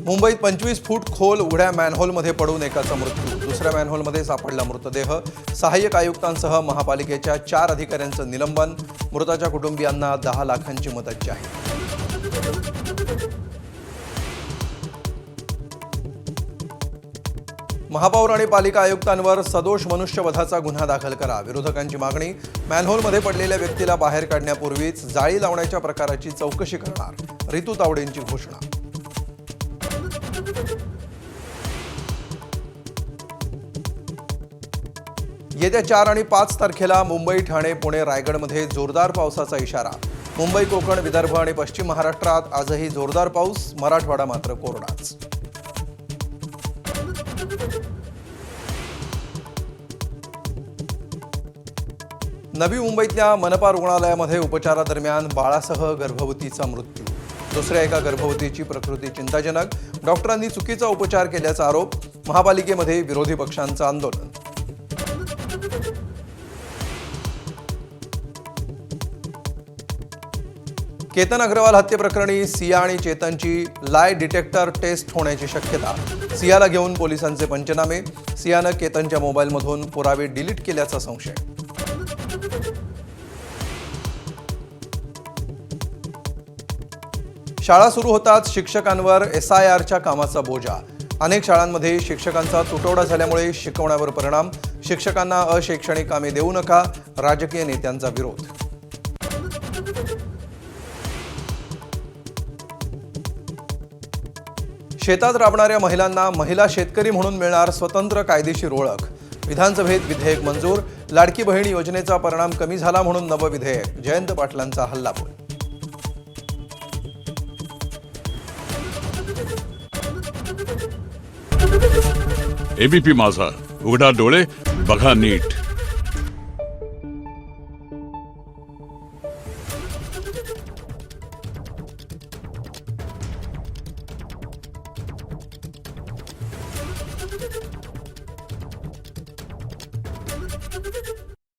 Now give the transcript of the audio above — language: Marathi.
मुंबईत 25 फूट खोल उघड्या मॅनहोलमध्ये पडून एकाचा मृत्यू, दुसऱ्या मॅनहोलमध्ये सापडला मृतदेह. सहाय्यक आयुक्तांसह महापालिकेच्या 4 अधिकाऱ्यांचं निलंबन. मृताच्या कुटुंबियांना 10 लाखांची मदत जाहीर. महापौर आणि पालिका आयुक्तांवर सदोष मनुष्यवधाचा गुन्हा दाखल करा. विरोधकांची मागणी. मॅनहोलमध्ये पडलेल्या व्यक्तीला बाहेर काढण्यापूर्वीच जाळी लावण्याच्या प्रकाराची चौकशी करणार. रितू तावडेंची घोषणा. येत्या 4 आणि 5 तारखेला मुंबई, ठाणे, पुणे, रायगडमध्ये जोरदार पावसाचा इशारा. मुंबई, कोकण, विदर्भ आणि पश्चिम महाराष्ट्रात आजही जोरदार पाऊस. मराठवाडा मात्र कोरडाच. नवी मुंबईतल्या मनपा रुग्णालयामध्ये उपचारादरम्यान बाळासह गर्भवतीचा मृत्यू. दुसऱ्या एका गर्भवतीची प्रकृती चिंताजनक. डॉक्टरांनी चुकीचा उपचार केल्याचा आरोप. महापालिकेमध्ये विरोधी पक्षांचं आंदोलन. केतन अग्रवाल हत्येप्रकरणी सिया आणि चेतनची लाय डिटेक्टर टेस्ट होण्याची शक्यता. सियाला घेऊन पोलिसांचे पंचनामे. सियानं केतनच्या मोबाईलमधून पुरावे डिलीट केल्याचा संशय. शाळा सुरू होताच शिक्षकांवर SIRच्या कामाचा बोजा. अनेक शाळांमध्ये शिक्षकांचा तुटवडा झाल्यामुळे शिकवण्यावर परिणाम. शिक्षकांना अशैक्षणिक कामे देऊ नका. राजकीय नेत्यांचा विरोध. शेतात राबणाऱ्या महिलांना महिला शेतकरी म्हणून मिळणार स्वतंत्र कायदेशीर ओळख. विधानसभेत विधेयक मंजूर. लाडकी बहीण योजनेचा परिणाम कमी झाला म्हणून नवं विधेयक. जयंत पाटलांचा हल्लाबोल. ABP माझा, उघडा डोळे बघा नीट.